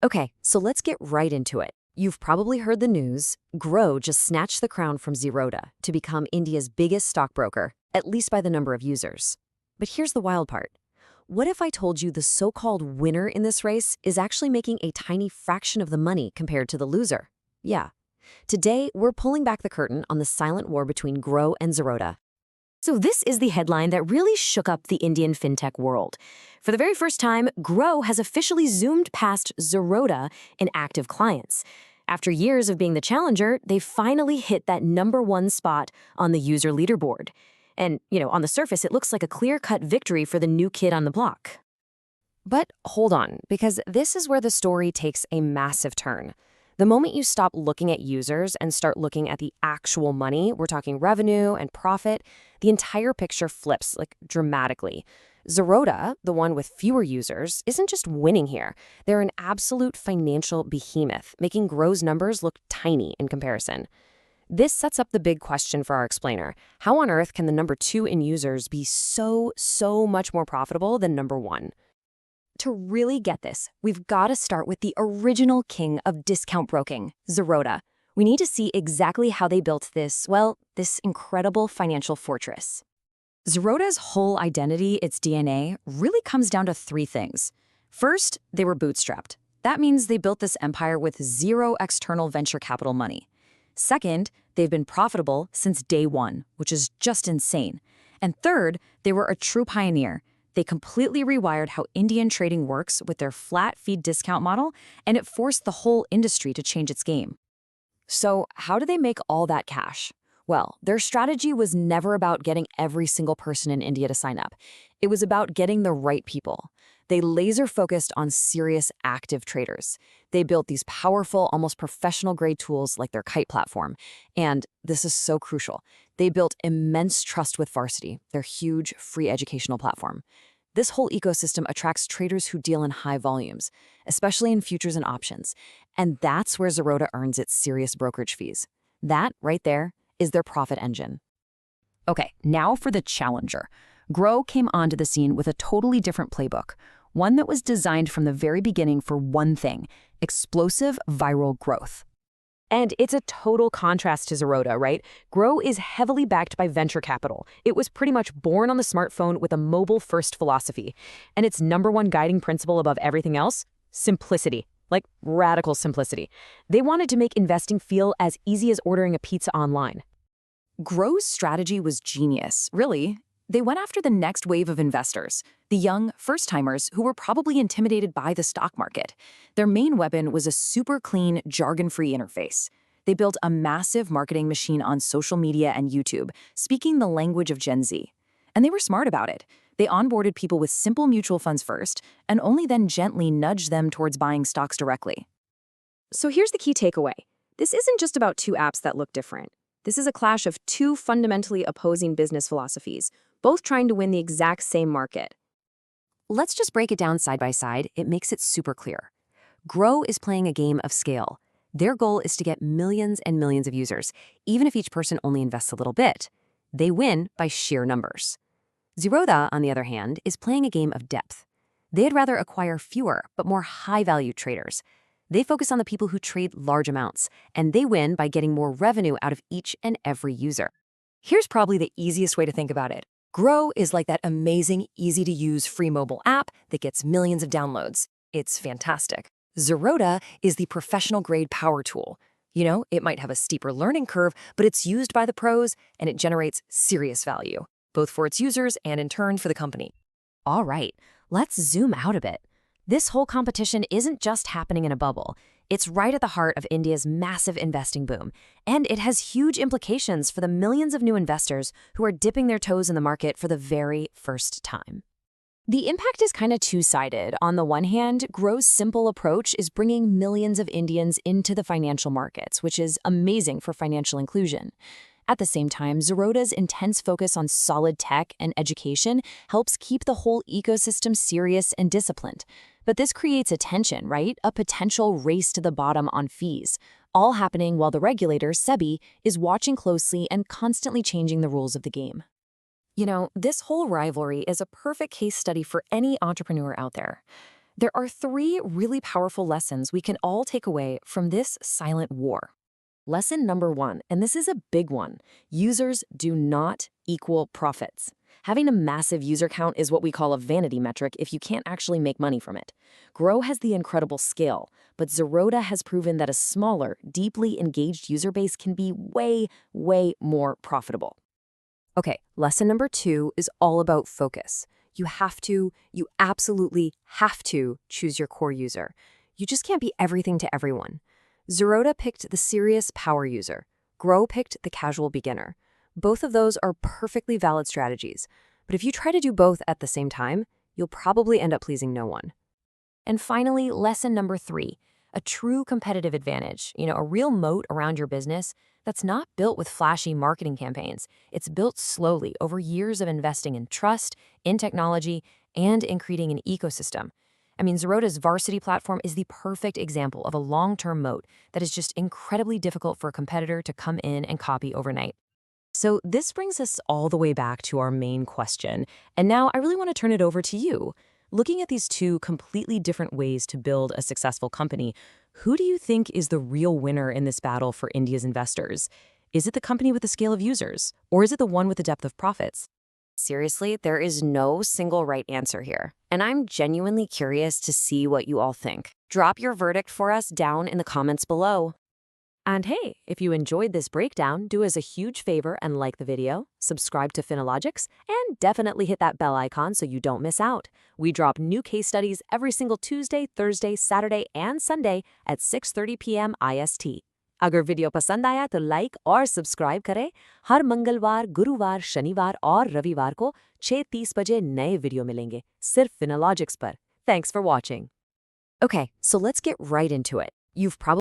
Okay, so let's get right into it. You've probably heard the news. Groww just snatched the crown from Zerodha to become India's biggest stockbroker, at least by the number of users. But here's the wild part. What if I told you the so-called winner in this race is actually making a tiny fraction of the money compared to the loser? Yeah. Today, we're pulling back the curtain on the silent war between Groww and Zerodha. So this is the headline that really shook up the Indian fintech world. For the very first time, Groww has officially zoomed past Zerodha in active clients. After years of being the challenger, they finally hit that #1 spot on the user leaderboard. And, on the surface, it looks like a clear-cut victory for the new kid on the block. But hold on, because this is where the story takes a massive turn. The moment you stop looking at users and start looking at the actual money, we're talking revenue and profit, the entire picture flips, dramatically. Zerodha, the one with fewer users, isn't just winning here. They're an absolute financial behemoth, making Grow's numbers look tiny in comparison. This sets up the big question for our explainer. How on earth can the #2 in users be so much more profitable than #1? To really get this, we've got to start with the original king of discount broking, Zerodha. We need to see exactly how they built this incredible financial fortress. Zerodha's whole identity, its DNA, really comes down to 3 things. First, they were bootstrapped. That means they built this empire with 0 external venture capital money. Second, they've been profitable since day 1, which is just insane. And third, they were a true pioneer. They completely rewired how Indian trading works with their flat-fee discount model, and it forced the whole industry to change its game. So how do they make all that cash? Well, their strategy was never about getting every single person in India to sign up. It was about getting the right people. They laser-focused on serious, active traders. They built these powerful, almost professional-grade tools like their Kite platform. And this is so crucial. They built immense trust with Varsity, their huge, free educational platform. This whole ecosystem attracts traders who deal in high volumes, especially in futures and options. And that's where Zerodha earns its serious brokerage fees. That, right there, is their profit engine. Okay, now for the challenger. Groww came onto the scene with a totally different playbook, one that was designed from the very beginning for one thing: explosive viral growth. And it's a total contrast to Zerodha, right? Groww is heavily backed by venture capital. It was pretty much born on the smartphone with a mobile-first philosophy. And its #1 guiding principle above everything else? Simplicity. Radical simplicity. They wanted to make investing feel as easy as ordering a pizza online. Grow's strategy was genius, really. They went after the next wave of investors, the young first-timers who were probably intimidated by the stock market. Their main weapon was a super clean, jargon-free interface. They built a massive marketing machine on social media and YouTube, speaking the language of Gen Z. And they were smart about it. They onboarded people with simple mutual funds first, and only then gently nudged them towards buying stocks directly. So here's the key takeaway. This isn't just about 2 apps that look different. This is a clash of 2 fundamentally opposing business philosophies, both trying to win the exact same market. Let's just break it down side by side. It makes it super clear. Groww is playing a game of scale. Their goal is to get millions and millions of users, even if each person only invests a little bit. They win by sheer numbers. Zerodha, on the other hand, is playing a game of depth. They'd rather acquire fewer but more high-value traders. They focus on the people who trade large amounts, and they win by getting more revenue out of each and every user. Here's probably the easiest way to think about it. Groww is like that amazing, easy-to-use free mobile app that gets millions of downloads. It's fantastic. Zerodha is the professional-grade power tool. It might have a steeper learning curve, but it's used by the pros, and it generates serious value, both for its users and in turn for the company. All right, let's zoom out a bit. This whole competition isn't just happening in a bubble. It's right at the heart of India's massive investing boom, and it has huge implications for the millions of new investors who are dipping their toes in the market for the very first time. The impact is kind of two-sided. On the one hand, Grow's simple approach is bringing millions of Indians into the financial markets, which is amazing for financial inclusion. At the same time, Zerodha's intense focus on solid tech and education helps keep the whole ecosystem serious and disciplined. But this creates a tension, right? A potential race to the bottom on fees, all happening while the regulator, SEBI, is watching closely and constantly changing the rules of the game. This whole rivalry is a perfect case study for any entrepreneur out there. There are 3 really powerful lessons we can all take away from this silent war. Lesson number 1, and this is a big one: users do not equal profits. Having a massive user count is what we call a vanity metric if you can't actually make money from it. Groww has the incredible scale, but Zerodha has proven that a smaller, deeply engaged user base can be way, way more profitable. Okay, lesson number 2 is all about focus. You absolutely have to choose your core user. You just can't be everything to everyone. Zerodha picked the serious power user. Groww picked the casual beginner. Both of those are perfectly valid strategies, but if you try to do both at the same time, you'll probably end up pleasing no one. And finally, lesson number 3, a true competitive advantage, a real moat around your business that's not built with flashy marketing campaigns. It's built slowly over years of investing in trust, in technology, and in creating an ecosystem. Zerodha's Varsity platform is the perfect example of a long-term moat that is just incredibly difficult for a competitor to come in and copy overnight. So this brings us all the way back to our main question. And now I really want to turn it over to you. Looking at these 2 completely different ways to build a successful company, who do you think is the real winner in this battle for India's investors? Is it the company with the scale of users, or is it the one with the depth of profits? Seriously, there is no single right answer here, and I'm genuinely curious to see what you all think. Drop your verdict for us down in the comments below. And hey, if you enjoyed this breakdown, do us a huge favor and like the video, subscribe to Finologix, and definitely hit that bell icon so you don't miss out. We drop new case studies every single Tuesday, Thursday, Saturday, and Sunday at 6:30 p.m. IST. अगर video पसंद आया तो like और subscribe करें। हर मंगलवार, गुरुवार, शनिवार और रविवार को 6:30 बजे नए वीडियो मिलेंगे, सिर्फ Finologix पर। Thanks for watching. Okay, so let's get right into it. You've probably